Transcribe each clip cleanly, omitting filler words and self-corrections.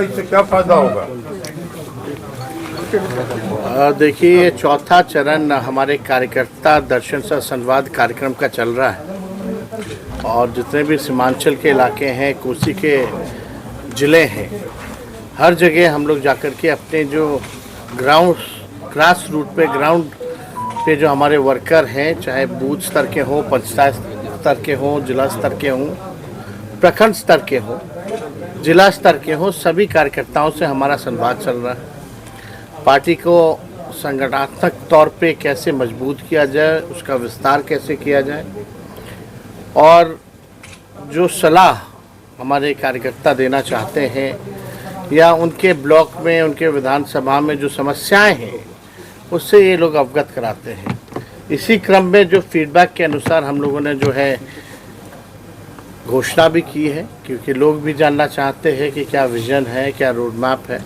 इससे क्या फायदा होगा? देखिए, ये चौथा चरण हमारे कार्यकर्ता दर्शन से संवाद कार्यक्रम का चल रहा है और जितने भी सीमांचल के इलाके हैं, कोसी के ज़िले हैं, हर जगह हम लोग जाकर के अपने जो ग्रास रूट पे ग्राउंड पे जो हमारे वर्कर हैं, चाहे बूथ स्तर के हों, पंचायत स्तर के हों, जिला स्तर के हों, प्रखंड स्तर के हों, जिला स्तर के हों, सभी कार्यकर्ताओं से हमारा संवाद चल रहा है। पार्टी को संगठनात्मक तौर पे कैसे मजबूत किया जाए, उसका विस्तार कैसे किया जाए और जो सलाह हमारे कार्यकर्ता देना चाहते हैं या उनके ब्लॉक में, उनके विधानसभा में जो समस्याएं हैं उससे ये लोग अवगत कराते हैं। इसी क्रम में जो फीडबैक के अनुसार हम लोगों ने जो है घोषणा भी की है, क्योंकि लोग भी जानना चाहते हैं कि क्या विज़न है, क्या रोड मैप है।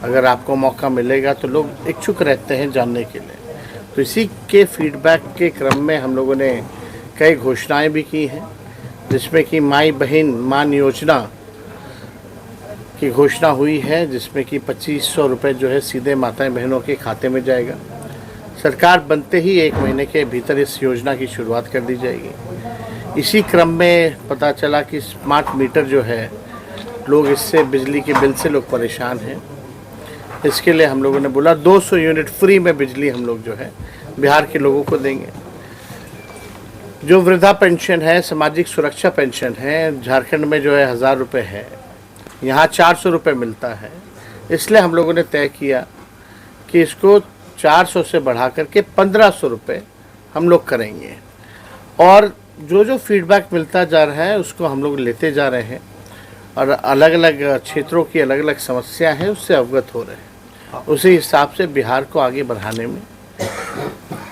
अगर आपको मौका मिलेगा तो लोग इच्छुक रहते हैं जानने के लिए। तो इसी के फीडबैक के क्रम में हम लोगों ने कई घोषणाएं भी की हैं, जिसमें कि माई बहन मान योजना की घोषणा हुई है, जिसमें कि 2500 रुपये जो है सीधे माताएं बहनों के खाते में जाएगा। सरकार बनते ही 1 महीने के भीतर इस योजना की शुरुआत कर दी जाएगी। इसी क्रम में पता चला कि स्मार्ट मीटर जो है, लोग इससे बिजली के बिल से लोग परेशान हैं। इसके लिए हम लोगों ने बोला 200 यूनिट फ्री में बिजली हम लोग जो है बिहार के लोगों को देंगे। जो वृद्धा पेंशन है, सामाजिक सुरक्षा पेंशन है, झारखंड में जो है 1000 रुपये है, यहाँ 400 रुपये मिलता है। इसलिए हम लोगों ने तय किया कि इसको 400 से बढ़ा करके 1500 रुपये हम लोग करेंगे। और जो जो फीडबैक मिलता जा रहा है उसको हम लोग लेते जा रहे हैं और अलग अलग क्षेत्रों की अलग अलग समस्या है उससे अवगत हो रहे हैं। उसी हिसाब से बिहार को आगे बढ़ाने में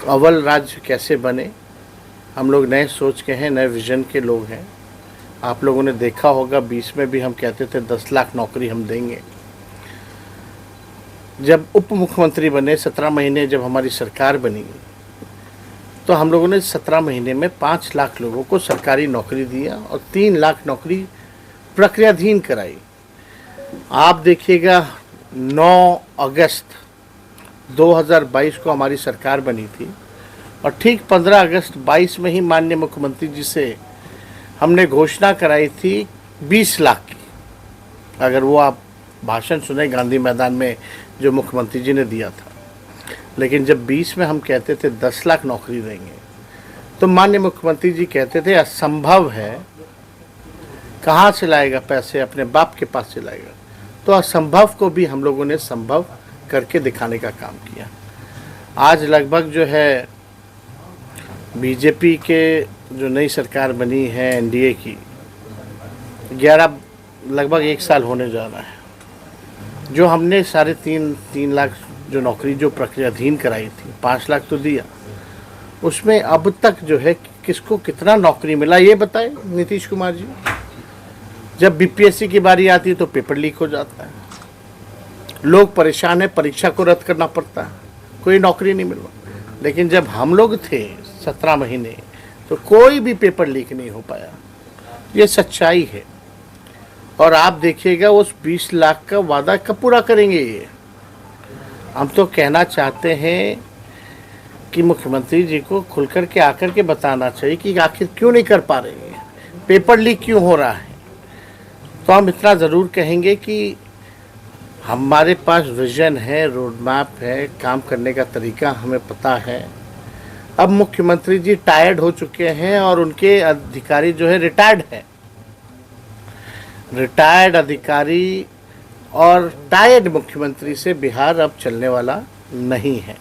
अव्वल राज्य कैसे बने, हम लोग नए सोच के हैं, नए विजन के लोग हैं। आप लोगों ने देखा होगा 20 में भी हम कहते थे 10 लाख नौकरी हम देंगे। जब उप मुख्यमंत्री बने, 17 महीने जब हमारी सरकार बनी, तो हम लोगों ने 17 महीने में 5 लाख लोगों को सरकारी नौकरी दिया और 3 लाख नौकरी प्रक्रियाधीन कराई। आप देखिएगा 9 अगस्त 2022 को हमारी सरकार बनी थी और ठीक 15 अगस्त 22 में ही माननीय मुख्यमंत्री जी से हमने घोषणा कराई थी 20 लाख की। अगर वो आप भाषण सुने गांधी मैदान में जो मुख्यमंत्री जी ने दिया था, लेकिन जब 20 में हम कहते थे 10 लाख नौकरी देंगे तो माननीय मुख्यमंत्री जी कहते थे असंभव है, कहाँ से लाएगा पैसे, अपने बाप के पास से लाएगा। तो असंभव को भी हम लोगों ने संभव करके दिखाने का काम किया। आज लगभग जो है बीजेपी के जो नई सरकार बनी है एनडीए की, 11 लगभग 1 साल होने जा रहा है। जो हमने 3.5 लाख जो नौकरी जो प्रक्रियाधीन कराई थी, 5 लाख तो दिया, उसमें अब तक जो है किसको कितना नौकरी मिला ये बताए नीतीश कुमार जी। जब बीपीएससी की बारी आती है तो पेपर लीक हो जाता है, लोग परेशान है, परीक्षा को रद्द करना पड़ता है, कोई नौकरी नहीं मिल रहा। लेकिन जब हम लोग थे 17 महीने तो कोई भी पेपर लीक नहीं हो पाया। ये सच्चाई है। और आप देखिएगा उस 20 लाख का वादा कब पूरा करेंगे ये। हम तो कहना चाहते हैं कि मुख्यमंत्री जी को खुल कर के आकर के बताना चाहिए कि आखिर क्यों नहीं कर पा रहे हैं, पेपर लीक क्यों हो रहा है। तो हम इतना ज़रूर कहेंगे कि हमारे पास विज़न है, रोड मैप है, काम करने का तरीका हमें पता है। अब मुख्यमंत्री जी टायर्ड हो चुके हैं और उनके अधिकारी जो है रिटायर्ड है। रिटायर्ड अधिकारी और टायर्ड मुख्यमंत्री से बिहार अब चलने वाला नहीं है।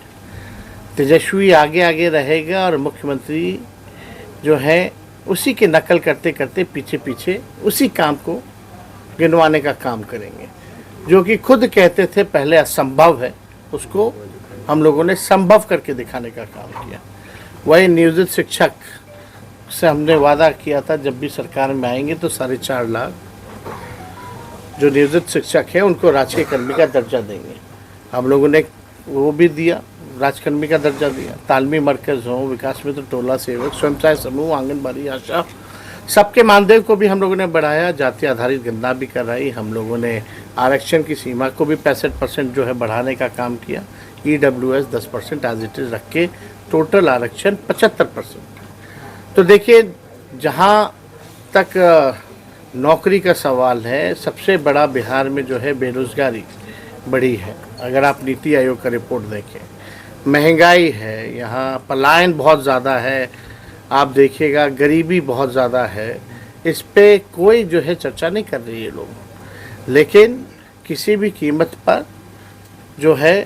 तेजस्वी आगे आगे रहेगा और मुख्यमंत्री जो है उसी के नकल करते करते पीछे पीछे उसी काम को गिनवाने का काम करेंगे। जो कि खुद कहते थे पहले असंभव है, उसको हम लोगों ने संभव करके दिखाने का काम किया। वही नियोजित शिक्षक से हमने वादा किया था जब भी सरकार में आएंगे तो 4.5 लाख जो नियोजित शिक्षक हैं उनको राजकीय कर्मी का दर्जा देंगे। हम लोगों ने वो भी दिया, राजकर्मी का दर्जा दिया। तालमी मरकज़ हो, विकास मित्र टोला सेवक, स्वयं सहायता समूह, आंगनबाड़ी आशा, सबके मानदेय को भी हम लोगों ने बढ़ाया। जाति आधारित गणना भी कराई। हम लोगों ने आरक्षण की सीमा को भी 65% जो है बढ़ाने का काम किया। EWS 10% एज इट इज़ रख के टोटल आरक्षण 75%। तो देखिए, जहाँ तक नौकरी का सवाल है, सबसे बड़ा बिहार में जो है बेरोज़गारी बड़ी है। अगर आप नीति आयोग का रिपोर्ट देखें, महंगाई है, यहाँ पलायन बहुत ज़्यादा है, आप देखिएगा गरीबी बहुत ज़्यादा है। इस पे कोई जो है चर्चा नहीं कर रही है लोग, लेकिन किसी भी कीमत पर जो है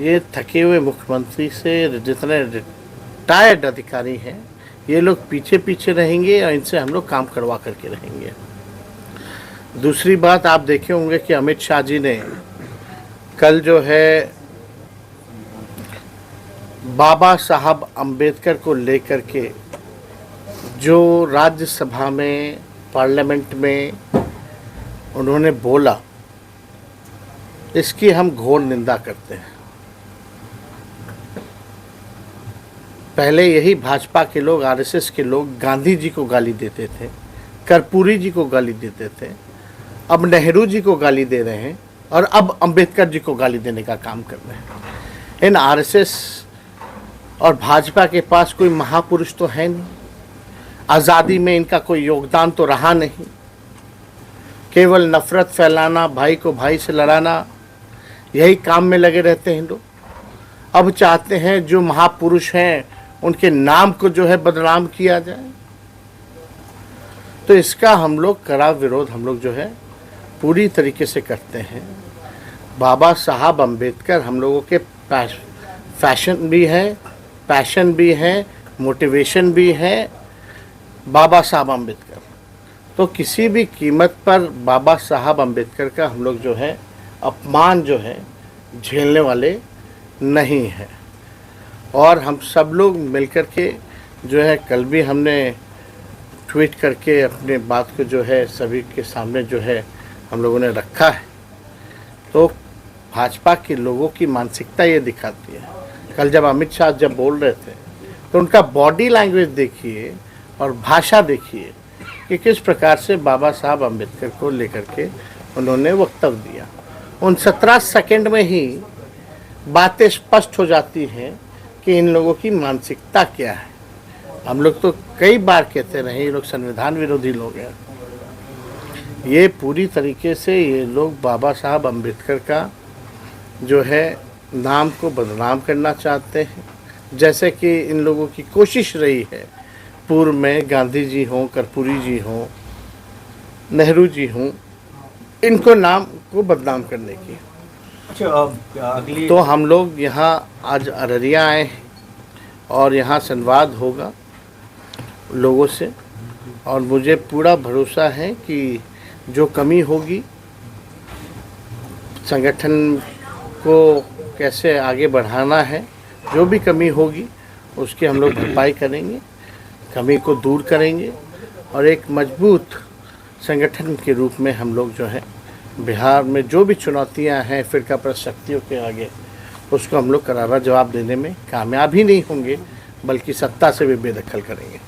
ये थके हुए मुख्यमंत्री से जितने रिटायर्ड अधिकारी हैं, ये लोग पीछे पीछे रहेंगे और इनसे हम लोग काम करवा करके रहेंगे। दूसरी बात, आप देखे होंगे कि अमित शाह जी ने कल जो है बाबा साहब अम्बेडकर को लेकर के जो राज्यसभा में, पार्लियामेंट में उन्होंने बोला, इसकी हम घोर निंदा करते हैं। पहले यही भाजपा के लोग, आरएसएस के लोग गांधी जी को गाली देते थे, कर्पूरी जी को गाली देते थे, अब नेहरू जी को गाली दे रहे हैं और अब अंबेडकर जी को गाली देने का काम कर रहे हैं। इन आरएसएस और भाजपा के पास कोई महापुरुष तो है नहीं, आज़ादी में इनका कोई योगदान तो रहा नहीं, केवल नफरत फैलाना, भाई को भाई से लड़ाना, यही काम में लगे रहते हैं लोग। अब चाहते हैं जो महापुरुष हैं उनके नाम को जो है बदनाम किया जाए। तो इसका हम लोग कड़ा विरोध हम लोग जो है पूरी तरीके से करते हैं। बाबा साहब अम्बेडकर हम लोगों के फैशन भी है, पैशन भी है, मोटिवेशन भी है। बाबा साहब अम्बेडकर, तो किसी भी कीमत पर बाबा साहब अम्बेडकर का हम लोग जो है अपमान जो है झेलने वाले नहीं है। और हम सब लोग मिलकर के जो है, कल भी हमने ट्वीट करके अपने बात को जो है सभी के सामने जो है हम लोगों ने रखा है। तो भाजपा के लोगों की मानसिकता ये दिखाती है। कल जब अमित शाह जब बोल रहे थे तो उनका बॉडी लैंग्वेज देखिए और भाषा देखिए कि किस प्रकार से बाबा साहब अम्बेडकर को लेकर के उन्होंने वक्तव्य दिया। उन 17 सेकंड में ही बातें स्पष्ट हो जाती हैं कि इन लोगों की मानसिकता क्या है। हम लोग तो कई बार कहते रहे ये लोग संविधान विरोधी लोग हैं। ये पूरी तरीके से ये लोग बाबा साहब अम्बेडकर का जो है नाम को बदनाम करना चाहते हैं। जैसे कि इन लोगों की कोशिश रही है, पूर्व में गांधी जी हों, कर्पूरी जी हों, नेहरू जी हों, इनको नाम को बदनाम करने की। अगली तो हम लोग यहाँ आज अररिया आए हैं और यहाँ संवाद होगा लोगों से, और मुझे पूरा भरोसा है कि जो कमी होगी, संगठन को कैसे आगे बढ़ाना है, जो भी कमी होगी उसकी हम लोग भरपाई करेंगे, कमी को दूर करेंगे और एक मजबूत संगठन के रूप में हम लोग जो है बिहार में जो भी चुनौतियां हैं फिरकापरस्त शक्तियों के आगे, उसको हम लोग करारा जवाब देने में कामयाब ही नहीं होंगे, बल्कि सत्ता से भी बेदखल करेंगे।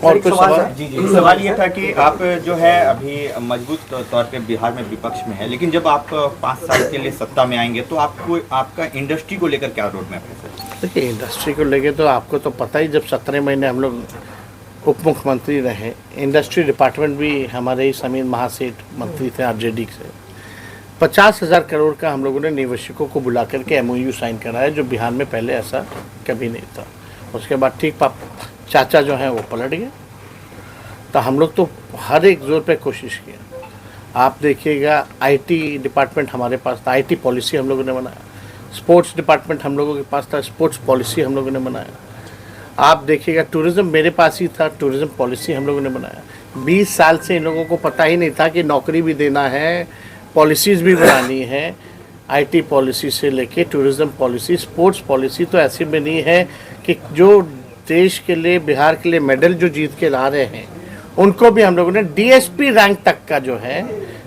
और कुछ सवाल? जी, सवाल ये था कि आप जो है अभी मजबूत तौर पे बिहार में विपक्ष में है, लेकिन जब आप 5 साल के लिए सत्ता में आएंगे तो आपको आपका इंडस्ट्री को लेकर क्या रोड मैप है? देखिए, इंडस्ट्री को लेकर तो आपको तो पता ही, जब 17 महीने हम लोग उप मुख्यमंत्री रहे, इंडस्ट्री डिपार्टमेंट भी हमारे ही समीर महासेठ मंत्री थे आरजेडी से। 50,000 करोड़ का हम लोगों ने निवेशकों को बुला करके MOU साइन कराया, जो बिहार में पहले ऐसा कभी नहीं था। उसके बाद ठीक चाचा जो हैं वो पलट गए। तो हम लोग तो हर एक जोर पे कोशिश किया। आप देखिएगा, IT डिपार्टमेंट हमारे पास था, IT पॉलिसी हम लोगों ने बनाया। स्पोर्ट्स डिपार्टमेंट हम लोगों के पास था, स्पोर्ट्स पॉलिसी हम लोगों ने बनाया। आप देखिएगा, टूरिज़्म मेरे पास ही था, टूरिज़्म पॉलिसी हम लोगों ने बनाया। 20 साल से इन लोगों को पता ही नहीं था कि नौकरी भी देना है, पॉलिसीज़ भी बनानी है। IT पॉलिसी से लेके टूरिज़्म पॉलिसी, स्पोर्ट्स पॉलिसी तो ऐसी बनी है कि जो देश के लिए, बिहार के लिए मेडल जो जीत के ला रहे हैं, उनको भी हम लोगों ने DSP रैंक तक का जो है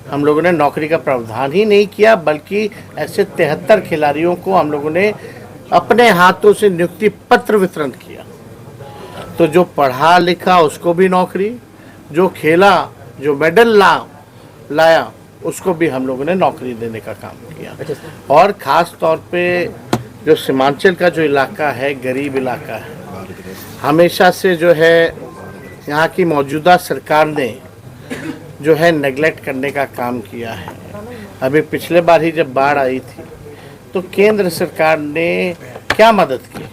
हम लोगों ने नौकरी का प्रावधान ही नहीं किया, बल्कि ऐसे 73 खिलाड़ियों को हम लोगों ने अपने हाथों से नियुक्ति पत्र वितरण किया। तो जो पढ़ा लिखा उसको भी नौकरी, जो खेला, जो मेडल लाया उसको भी हम लोगों ने नौकरी देने का काम किया। अच्छा। और ख़ास तौर पे जो सीमांचल का जो इलाका है, गरीब इलाका है, हमेशा से जो है यहाँ की मौजूदा सरकार ने जो है नेगलेक्ट करने का काम किया है। अभी पिछले बार ही जब बाढ़ आई थी तो केंद्र सरकार ने क्या मदद की?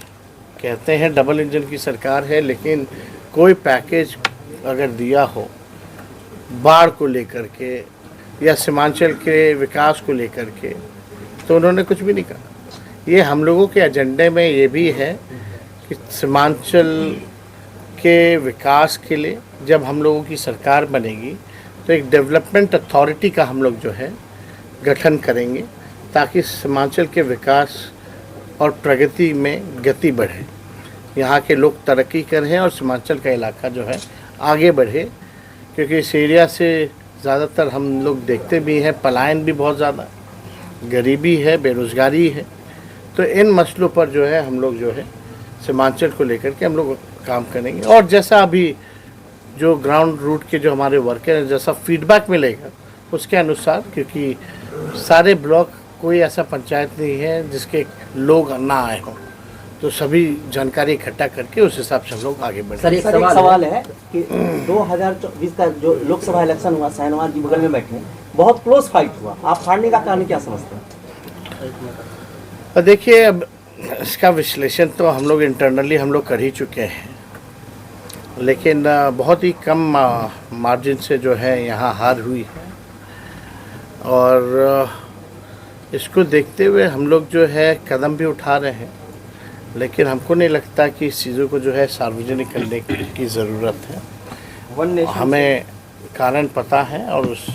कहते हैं डबल इंजन की सरकार है, लेकिन कोई पैकेज अगर दिया हो बाढ़ को लेकर के या सीमांचल के विकास को लेकर के, तो उन्होंने कुछ भी नहीं कहा। ये हम लोगों के एजेंडे में ये भी है कि सीमांचल के विकास के लिए जब हम लोगों की सरकार बनेगी तो एक डेवलपमेंट अथॉरिटी का हम लोग जो है गठन करेंगे, ताकि सीमांचल के विकास और प्रगति में गति बढ़े, यहाँ के लोग तरक्की करें और सीमांचल का इलाका जो है आगे बढ़े। क्योंकि इस एरिया से ज़्यादातर हम लोग देखते भी हैं पलायन भी बहुत ज़्यादा, गरीबी है, बेरोज़गारी है। तो इन मसलों पर जो है हम लोग जो है सीमांचल को लेकर के हम लोग काम करेंगे। और जैसा अभी जो ग्राउंड रूट के जो हमारे वर्कर हैं, जैसा फीडबैक मिलेगा उसके अनुसार, क्योंकि सारे ब्लॉक कोई ऐसा पंचायत नहीं है जिसके लोग ना आए हों, तो सभी जानकारी इकट्ठा करके उस हिसाब से हम लोग आगे बढ़े। सर, एक सवाल है कि 2024 का जो लोकसभा इलेक्शन हुआ, शाहनवाज जी बगल में बैठे, बहुत क्लोज फाइट हुआ, आप हारने का कारण क्या समझते हैं? देखिए, अब इसका विश्लेषण तो हम लोग इंटरनली हम लोग कर ही चुके हैं, लेकिन बहुत ही कम मार्जिन से जो है यहाँ हार हुई है। और इसको देखते हुए हम लोग जो है कदम भी उठा रहे हैं, लेकिन हमको नहीं लगता कि इस चीज़ों को जो है सार्वजनिक करने की ज़रूरत है। हमें कारण पता है और उस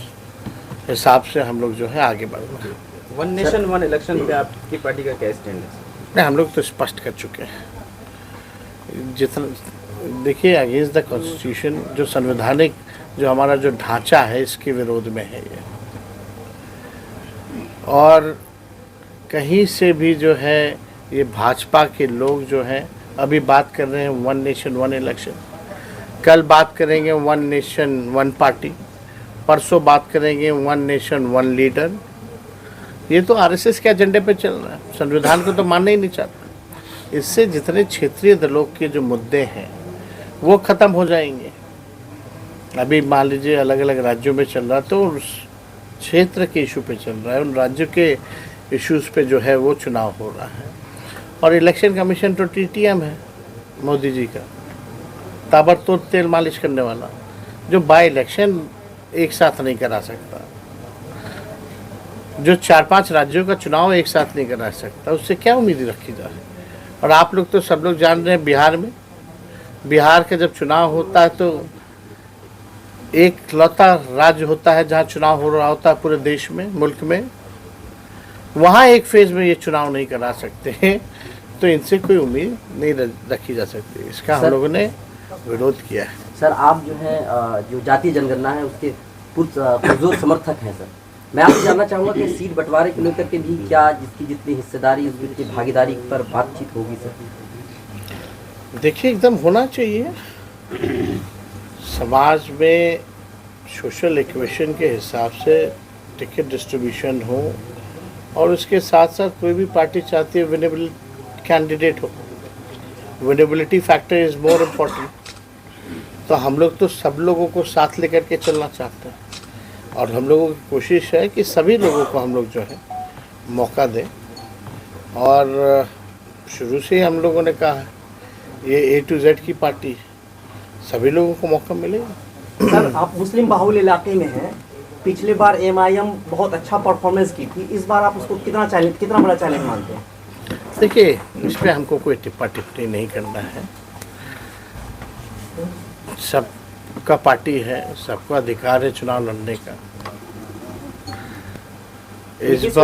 हिसाब से हम लोग जो है आगे बढ़ रहे हैं। वन नेशन वन इलेक्शन पे आपकी पार्टी का क्या स्टैंड है? नहीं, हम लोग तो स्पष्ट कर चुके हैं। जितना देखिए, अगेंस्ट द कॉन्स्टिट्यूशन, जो संवैधानिक जो हमारा जो ढांचा है, इसके विरोध में है ये। और कहीं से भी जो है ये भाजपा के लोग जो हैं अभी बात कर रहे हैं वन नेशन वन इलेक्शन, कल बात करेंगे वन नेशन वन पार्टी, परसों बात करेंगे वन नेशन वन लीडर। ये तो आरएसएस के एजेंडे पे चल रहा है, संविधान को तो मानना ही नहीं चाहता। इससे जितने क्षेत्रीय दलों के जो मुद्दे हैं वो ख़त्म हो जाएंगे। अभी मान लीजिए अलग अलग राज्यों में चल रहा है, तो उस क्षेत्र के इशू पे चल रहा है, उन राज्यों के इश्यूज़ पे जो है वो चुनाव हो रहा है। और इलेक्शन कमीशन तो टीटीएम है मोदी जी का, ताबड़तोड़ तेल मालिश करने वाला, जो बाय इलेक्शन एक साथ नहीं करा सकता, जो 4-5 राज्यों का चुनाव एक साथ नहीं करा सकता, उससे क्या उम्मीद रखी जा रही है? और आप लोग तो सब लोग जान रहे हैं, बिहार का जब चुनाव होता है तो एक लौता राज्य होता है जहाँ चुनाव हो रहा होता है पूरे देश में, मुल्क में, वहाँ एक फेज में ये चुनाव नहीं करा सकते हैं, तो इनसे कोई उम्मीद नहीं रखी जा सकती। इसका हम लोगों ने विरोध किया है। सर, आप जो है जो जातीय जनगणना है उसके पुरजोर समर्थक हैं। सर, मैं आपसे जानना चाहूँगा कि सीट बंटवारे को लेकर के भी क्या जिसकी जितनी हिस्सेदारी, उसकी भागीदारी पर बातचीत होगी? सर देखिए, एकदम होना चाहिए। समाज में सोशल इक्वेशन के हिसाब से टिकट डिस्ट्रीब्यूशन हो, और उसके साथ साथ कोई भी पार्टी चाहती है विनेबल कैंडिडेट हो। Winnability factor is more important. तो हम लोग तो सब लोगों को साथ लेकर के चलना चाहते हैं, और हम लोगों की कोशिश है कि सभी लोगों को हम लोग जो है मौका दें। और शुरू से ही हम लोगों ने कहा है ये A to Z की पार्टी है, सभी लोगों को मौका मिलेगा। सर, आप मुस्लिम बाहुल इलाके में हैं, पिछली बार MIM बहुत अच्छा परफॉर्मेंस की थी, इस बार आप उसको कितना बड़ा चैलेंज मानते हैं? देखिए, इस पर हमको कोई टिप्पणी नहीं करना है। सबका पार्टी है, सबको अधिकार है चुनाव लड़ने का। इस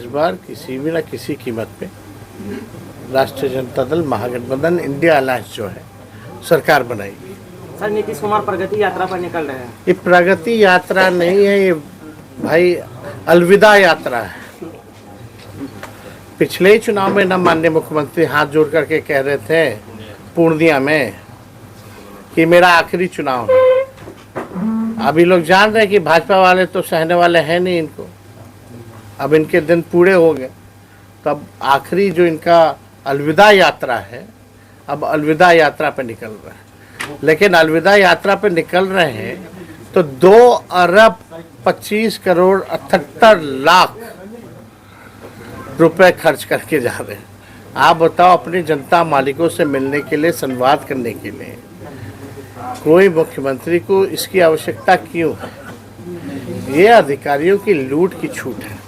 बार किसी भी ना किसी कीमत पे राष्ट्रीय जनता दल महागठबंधन इंडिया अलायंस जो है सरकार बनाएगी। सर, नीतीश कुमार प्रगति यात्रा पर निकल रहे हैं। ये प्रगति यात्रा नहीं है, ये भाई अलविदा यात्रा है। पिछले ही चुनाव में ना माननीय मुख्यमंत्री हाथ जोड़ करके कह रहे थे पूर्णिया में कि मेरा आखिरी चुनाव है। अभी लोग जान रहे हैं कि भाजपा वाले तो सहने वाले हैं नहीं इनको, अब इनके दिन पूरे हो गए। तो अब आखिरी जो इनका अलविदा यात्रा है, अब अलविदा यात्रा पे निकल रहे हैं। लेकिन अलविदा यात्रा पे निकल रहे हैं तो 2 अरब 25 करोड़ 78 लाख रुपए खर्च करके जा रहे हैं। आप बताओ, अपनी जनता मालिकों से मिलने के लिए, संवाद करने के लिए कोई मुख्यमंत्री को इसकी आवश्यकता क्यों है? ये अधिकारियों की लूट की छूट है।